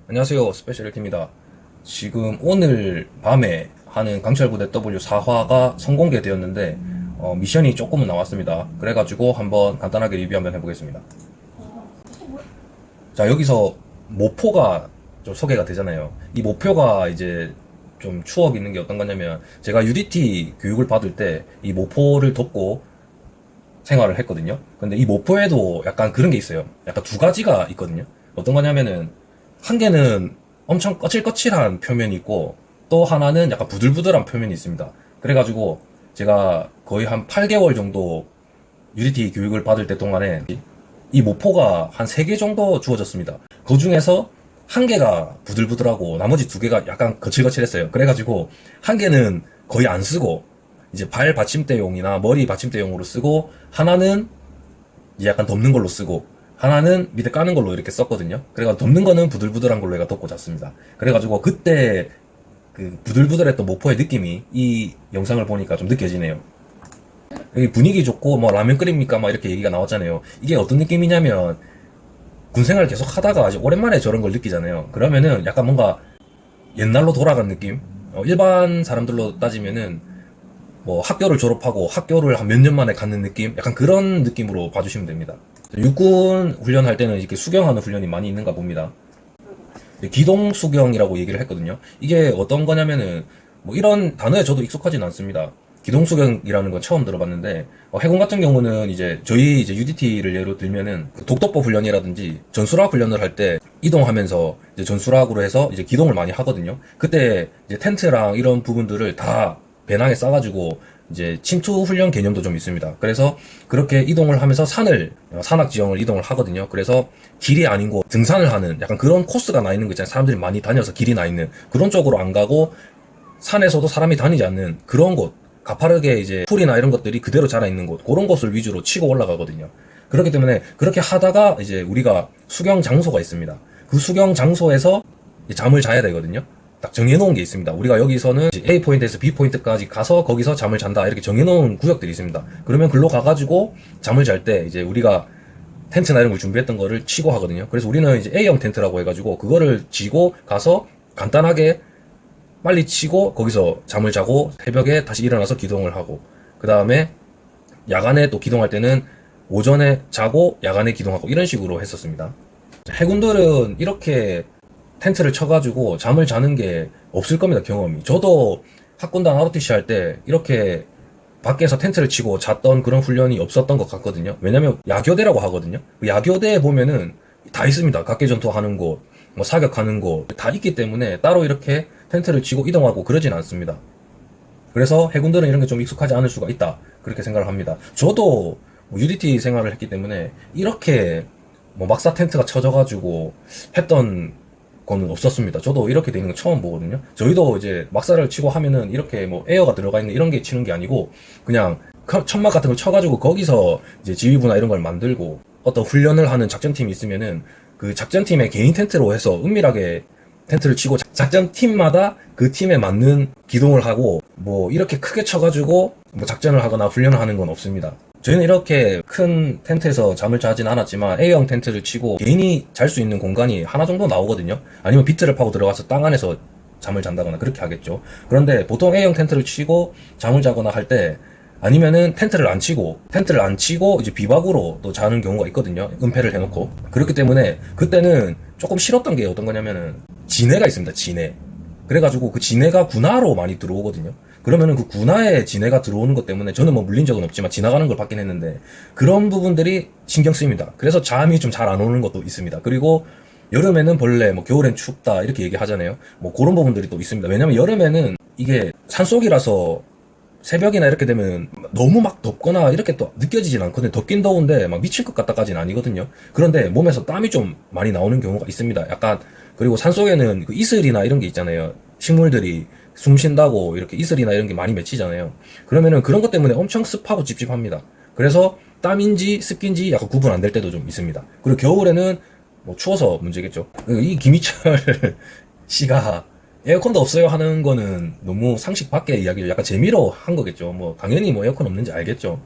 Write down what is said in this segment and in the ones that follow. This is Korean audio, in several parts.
안녕하세요. 스페셜 1팀입니다. 지금 오늘 밤에 하는 강철부대 W4화가 선공개되었는데 미션이 조금은 나왔습니다. 그래가지고 한번 간단하게 리뷰 한번 해보겠습니다. 자, 여기서 모포가 좀 소개가 되잖아요. 이 모표가 이제 좀 추억 있는 게 어떤 거냐면, 제가 UDT 교육을 받을 때 이 모포를 돕고 생활을 했거든요. 근데 이 모포에도 약간 그런 게 있어요. 약간 두 가지가 있거든요. 어떤 거냐면은, 한 개는 엄청 거칠거칠한 표면이 있고, 또 하나는 약간 부들부들한 표면이 있습니다. 그래가지고 제가 거의 한 8개월 정도 UDT 교육을 받을 때 동안에 이 모포가 한 3개 정도 주어졌습니다. 그 중에서 한 개가 부들부들하고 나머지 2개가 약간 거칠거칠했어요. 그래가지고 한 개는 거의 안 쓰고 이제 발 받침대용이나 머리 받침대용으로 쓰고, 하나는 이제 약간 덮는 걸로 쓰고, 하나는 밑에 까는 걸로 이렇게 썼거든요. 그래가지고 덮는 거는 부들부들한 걸로 얘가 덮고 잤습니다. 그래가지고 그때 그 부들부들했던 모포의 느낌이 이 영상을 보니까 좀 느껴지네요. 여기 분위기 좋고 뭐 라면 끓입니까 막 이렇게 얘기가 나왔잖아요. 이게 어떤 느낌이냐면, 군생활 계속 하다가 이제 오랜만에 저런 걸 느끼잖아요. 그러면은 약간 뭔가 옛날로 돌아간 느낌? 일반 사람들로 따지면은 뭐 학교를 졸업하고 학교를 한 몇 년 만에 갖는 느낌? 약간 그런 느낌으로 봐주시면 됩니다. 육군 훈련할 때는 이렇게 수경하는 훈련이 많이 있는가 봅니다. 기동 수경이라고 얘기를 했거든요. 이게 어떤 거냐면은, 뭐 이런 단어에 저도 익숙하진 않습니다. 기동 수경이라는 건 처음 들어봤는데, 해군 같은 경우는 이제 저희 이제 UDT를 예로 들면은 그 독도법 훈련이라든지 전술학 훈련을 할 때 이동하면서 이제 전술학으로 해서 이제 기동을 많이 하거든요. 그때 이제 텐트랑 이런 부분들을 다 배낭에 싸가지고 이제 침투 훈련 개념도 좀 있습니다. 그래서 그렇게 이동을 하면서 산악 지형을 이동을 하거든요. 그래서 길이 아니고 등산을 하는 약간 그런 코스가 나 있는 거 있잖아요. 사람들이 많이 다녀서 길이 나 있는 그런 쪽으로 안 가고, 산에서도 사람이 다니지 않는 그런 곳, 가파르게 이제 풀이나 이런 것들이 그대로 자라 있는 곳, 그런 곳을 위주로 치고 올라가거든요. 그렇기 때문에 그렇게 하다가 이제 우리가 수경 장소가 있습니다. 그 수경 장소에서 잠을 자야 되거든요. 딱 정해놓은 게 있습니다. 우리가 여기서는 A 포인트에서 B 포인트까지 가서 거기서 잠을 잔다, 이렇게 정해놓은 구역들이 있습니다. 그러면 글로 가가지고 잠을 잘 때 이제 우리가 텐트나 이런 걸 준비했던 거를 치고 하거든요. 그래서 우리는 이제 A형 텐트라고 해가지고 그거를 지고 가서 간단하게 빨리 치고 거기서 잠을 자고 새벽에 다시 일어나서 기동을 하고, 그 다음에 야간에 또 기동할 때는 오전에 자고 야간에 기동하고 이런 식으로 했었습니다. 해군들은 이렇게 텐트를 쳐가지고 잠을 자는 게 없을 겁니다, 경험이. 저도 학군단 ROTC 할 때 이렇게 밖에서 텐트를 치고 잤던 그런 훈련이 없었던 것 같거든요. 왜냐면 야교대라고 하거든요. 야교대에 보면은 다 있습니다. 각계전투 하는 곳, 뭐 사격하는 곳 다 있기 때문에 따로 이렇게 텐트를 치고 이동하고 그러진 않습니다. 그래서 해군들은 이런 게 좀 익숙하지 않을 수가 있다, 그렇게 생각을 합니다. 저도 UDT 생활을 했기 때문에 이렇게 뭐 막사 텐트가 쳐져가지고 했던 거는 없었습니다. 저도 이렇게 되는 거 처음 보거든요. 저희도 이제 막사를 치고 하면은 이렇게 뭐 에어가 들어가 있는 이런 게 치는 게 아니고, 그냥 천막 같은 걸 쳐가지고 거기서 이제 지휘부나 이런 걸 만들고, 어떤 훈련을 하는 작전팀이 있으면은 그 작전팀의 개인 텐트로 해서 은밀하게 텐트를 치고, 작전팀마다 그 팀에 맞는 기동을 하고, 뭐 이렇게 크게 쳐가지고 뭐 작전을 하거나 훈련을 하는 건 없습니다. 저희는 이렇게 큰 텐트에서 잠을 자진 않았지만 A형 텐트를 치고 개인이 잘 수 있는 공간이 하나 정도 나오거든요. 아니면 비트를 파고 들어가서 땅 안에서 잠을 잔다거나 그렇게 하겠죠. 그런데 보통 A형 텐트를 치고 잠을 자거나 할 때, 아니면은 텐트를 안 치고 이제 비박으로 또 자는 경우가 있거든요. 은폐를 해놓고. 그렇기 때문에 그때는 조금 싫었던 게 어떤 거냐면은 진해가 있습니다. 진해. 그래가지고 그 진해가 군화로 많이 들어오거든요. 그러면은 그 군화에 진해가 들어오는 것 때문에 저는 뭐 물린 적은 없지만 지나가는 걸 봤긴 했는데, 그런 부분들이 신경 쓰입니다. 그래서 잠이 좀 잘 안 오는 것도 있습니다. 그리고 여름에는 벌레, 뭐 겨울엔 춥다 이렇게 얘기하잖아요. 뭐 그런 부분들이 또 있습니다. 왜냐면 여름에는 이게 산속이라서 새벽이나 이렇게 되면 너무 막 덥거나 이렇게 또 느껴지진 않거든요. 덥긴 더운데 막 미칠 것 같다까지는 아니거든요. 그런데 몸에서 땀이 좀 많이 나오는 경우가 있습니다. 약간. 그리고 산속에는 그 이슬이나 이런 게 있잖아요. 식물들이 숨 쉰다고 이렇게 이슬이나 이런 게 많이 맺히잖아요. 그러면은 그런 것 때문에 엄청 습하고 찝찝합니다. 그래서 땀인지 습기인지 약간 구분 안 될 때도 좀 있습니다. 그리고 겨울에는 뭐 추워서 문제겠죠. 이 김희철 씨가 에어컨도 없어요 하는 거는 너무 상식 밖의 이야기죠. 약간 재미로 한 거겠죠. 뭐 당연히 뭐 에어컨 없는지 알겠죠.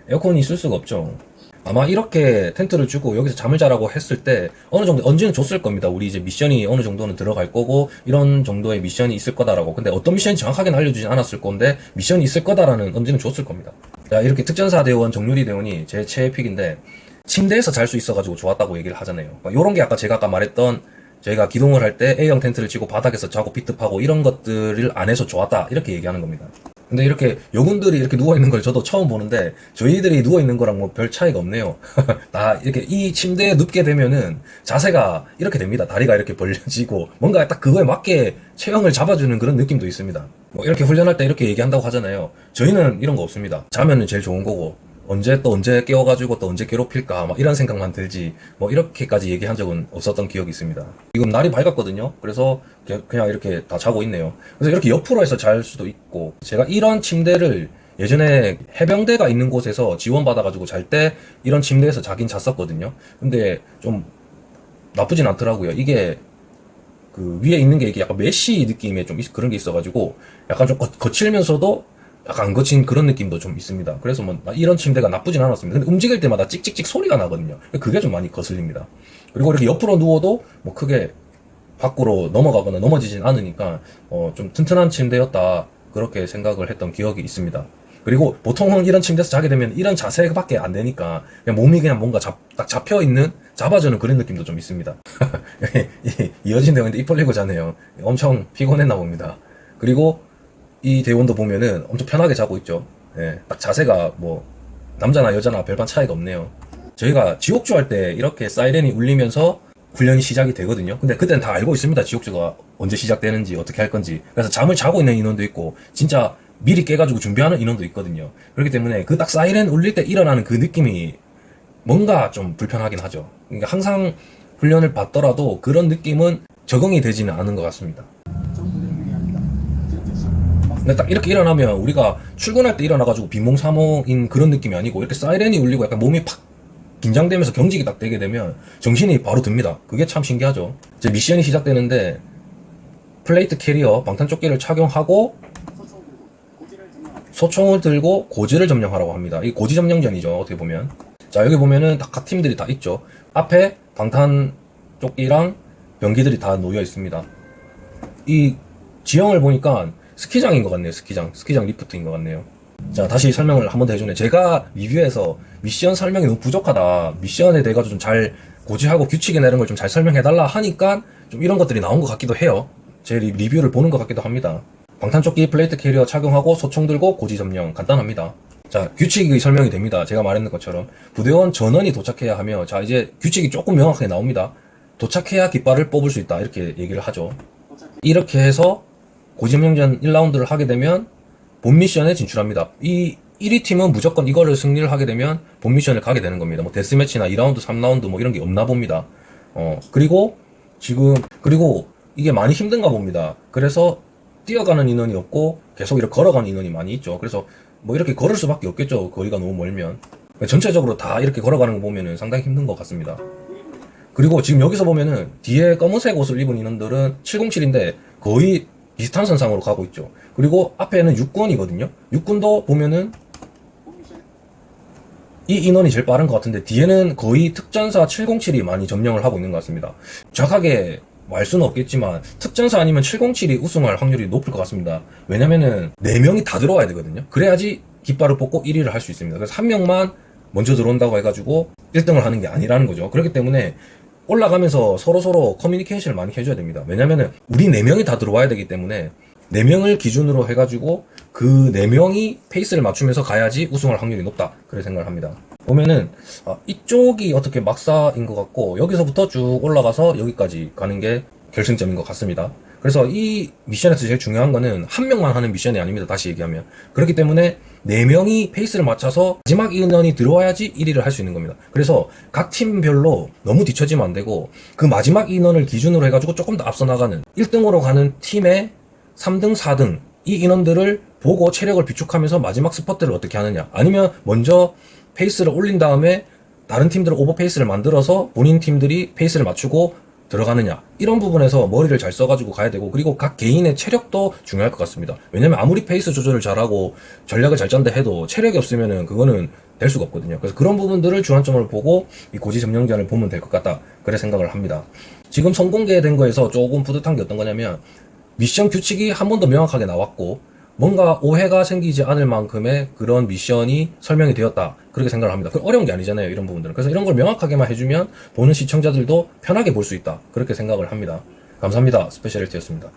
에어컨이 있을 수가 없죠. 아마 이렇게 텐트를 주고 여기서 잠을 자라고 했을 때 어느 정도 언제는 줬을 겁니다. 우리 이제 미션이 어느 정도는 들어갈 거고 이런 정도의 미션이 있을 거다라고. 근데 어떤 미션이 정확하게는 알려주진 않았을 건데 미션이 있을 거다라는 언제는 줬을 겁니다. 자, 이렇게 특전사 대원, 정유리 대원이 제 최애 픽인데 침대에서 잘 수 있어가지고 좋았다고 얘기를 하잖아요. 그러니까 요런 게 제가 아까 말했던 저희가 기동을 할 때 A형 텐트를 치고 바닥에서 자고 비트하고 이런 것들을 안 해서 좋았다 이렇게 얘기하는 겁니다. 근데 이렇게 요군들이 이렇게 누워있는 걸 저도 처음 보는데 저희들이 누워있는 거랑 뭐 별 차이가 없네요. 다 이렇게 이 침대에 눕게 되면은 자세가 이렇게 됩니다. 다리가 이렇게 벌려지고 뭔가 딱 그거에 맞게 체형을 잡아주는 그런 느낌도 있습니다. 뭐 이렇게 훈련할 때 이렇게 얘기한다고 하잖아요. 저희는 이런 거 없습니다. 자면은 제일 좋은 거고 언제 깨워가지고 또 언제 괴롭힐까 막 이런 생각만 들지 뭐 이렇게까지 얘기한 적은 없었던 기억이 있습니다. 지금 날이 밝았거든요. 그래서 그냥 이렇게 다 자고 있네요. 그래서 이렇게 옆으로 해서 잘 수도 있고 제가 이런 침대를 예전에 해병대가 있는 곳에서 지원받아가지고 잘 때 이런 침대에서 자긴 잤었거든요. 근데 좀 나쁘진 않더라고요. 이게 그 위에 있는 게 이게 약간 메쉬 느낌의 좀 그런 게 있어가지고 약간 좀 거칠면서도 약간 안 거친 그런 느낌도 좀 있습니다. 그래서 뭐 이런 침대가 나쁘진 않았습니다. 근데 움직일 때마다 찍찍찍 소리가 나거든요. 그게 좀 많이 거슬립니다. 그리고 이렇게 옆으로 누워도 뭐 크게 밖으로 넘어가거나 넘어지진 않으니까 좀 튼튼한 침대였다 그렇게 생각을 했던 기억이 있습니다. 그리고 보통은 이런 침대에서 자게 되면 이런 자세밖에 안 되니까 그냥 몸이 그냥 뭔가 딱 잡혀있는 잡아주는 그런 느낌도 좀 있습니다. 이어진 대원인데 입 벌리고 자네요. 엄청 피곤했나 봅니다. 그리고 이 대원도 보면은 엄청 편하게 자고 있죠. 예, 딱 자세가 뭐 남자나 여자나 별반 차이가 없네요. 저희가 지옥주 할 때 이렇게 사이렌이 울리면서 훈련이 시작이 되거든요. 근데 그때는 다 알고 있습니다. 지옥주가 언제 시작되는지 어떻게 할 건지. 그래서 잠을 자고 있는 인원도 있고 진짜 미리 깨가지고 준비하는 인원도 있거든요. 그렇기 때문에 그 딱 사이렌 울릴 때 일어나는 그 느낌이 뭔가 좀 불편하긴 하죠. 그러니까 항상 훈련을 받더라도 그런 느낌은 적응이 되지는 않은 것 같습니다. 근데 딱 이렇게 일어나면 우리가 출근할 때 일어나가지고 빈몽사몽인 그런 느낌이 아니고 이렇게 사이렌이 울리고 약간 몸이 팍 긴장되면서 경직이 딱 되게 되면 정신이 바로 듭니다. 그게 참 신기하죠. 이제 미션이 시작되는데 플레이트 캐리어 방탄조끼를 착용하고 소총을 들고 고지를 점령하라고 합니다. 이 고지 점령전이죠. 어떻게 보면. 자, 여기 보면은 각 팀들이 다 있죠. 앞에 방탄조끼랑 병기들이 다 놓여 있습니다. 이 지형을 보니까 스키장인 것 같네요. 스키장 리프트인 것 같네요. 자, 다시 설명을 한 번 더 해주네. 제가 리뷰에서 미션 설명이 너무 부족하다. 미션에 대해서 좀 잘 고지하고 규칙이나 이런 걸 좀 잘 설명해달라 하니까 좀 이런 것들이 나온 것 같기도 해요. 제 리뷰를 보는 것 같기도 합니다. 방탄조끼 플레이트 캐리어 착용하고 소총 들고 고지 점령 간단합니다. 자, 규칙이 설명이 됩니다. 제가 말했는 것처럼 부대원 전원이 도착해야 하며 자, 이제 규칙이 조금 명확하게 나옵니다. 도착해야 깃발을 뽑을 수 있다. 이렇게 얘기를 하죠. 이렇게 해서 고지점령전 1라운드를 하게 되면 본 미션에 진출합니다. 이 1위 팀은 무조건 이거를 승리를 하게 되면 본 미션을 가게 되는 겁니다. 뭐 데스매치나 2라운드, 3라운드 뭐 이런 게 없나 봅니다. 그리고 이게 많이 힘든가 봅니다. 그래서 뛰어가는 인원이 없고 계속 이렇게 걸어가는 인원이 많이 있죠. 그래서 뭐 이렇게 걸을 수밖에 없겠죠. 거리가 너무 멀면. 전체적으로 다 이렇게 걸어가는 거 보면은 상당히 힘든 것 같습니다. 그리고 지금 여기서 보면은 뒤에 검은색 옷을 입은 인원들은 707인데 거의 비슷한 선상으로 가고 있죠. 그리고 앞에는 육군이거든요. 육군도 보면은 이 인원이 제일 빠른 것 같은데 뒤에는 거의 특전사 707이 많이 점령을 하고 있는 것 같습니다. 정확하게 말 수는 없겠지만 특전사 아니면 707이 우승할 확률이 높을 것 같습니다. 왜냐면은 4명이 다 들어와야 되거든요. 그래야지 깃발을 뽑고 1위를 할 수 있습니다. 그래서 한 명만 먼저 들어온다고 해가지고 1등을 하는 게 아니라는 거죠. 그렇기 때문에 올라가면서 서로서로 커뮤니케이션을 많이 해줘야 됩니다. 왜냐면은 우리 4명이 다 들어와야 되기 때문에 4명을 기준으로 해가지고 그 4명이 페이스를 맞추면서 가야지 우승할 확률이 높다. 그렇게 생각을 합니다. 보면은 이쪽이 어떻게 막사인 것 같고 여기서부터 쭉 올라가서 여기까지 가는 게 결승점인 것 같습니다. 그래서 이 미션에서 제일 중요한 거는 한 명만 하는 미션이 아닙니다. 다시 얘기하면. 그렇기 때문에 4명이 페이스를 맞춰서 마지막 인원이 들어와야지 1위를 할 수 있는 겁니다. 그래서 각 팀별로 너무 뒤처지면 안 되고 그 마지막 인원을 기준으로 해가지고 조금 더 앞서 나가는 1등으로 가는 팀의 3등, 4등 이 인원들을 보고 체력을 비축하면서 마지막 스퍼트를 어떻게 하느냐, 아니면 먼저 페이스를 올린 다음에 다른 팀들은 오버페이스를 만들어서 본인 팀들이 페이스를 맞추고 들어가느냐 이런 부분에서 머리를 잘 써가지고 가야 되고, 그리고 각 개인의 체력도 중요할 것 같습니다. 왜냐면 아무리 페이스 조절을 잘하고 전략을 잘 짠다 해도 체력이 없으면은 그거는 될 수가 없거든요. 그래서 그런 부분들을 주안점을 보고 이 고지 점령전을 보면 될 것 같다, 그래 생각을 합니다. 지금 선공개된 거에서 조금 뿌듯한 게 어떤 거냐면, 미션 규칙이 한 번 더 명확하게 나왔고 뭔가 오해가 생기지 않을 만큼의 그런 미션이 설명이 되었다, 그렇게 생각을 합니다. 그 어려운 게 아니잖아요, 이런 부분들은. 그래서 이런 걸 명확하게만 해주면 보는 시청자들도 편하게 볼 수 있다, 그렇게 생각을 합니다. 감사합니다. 스페셜리티였습니다.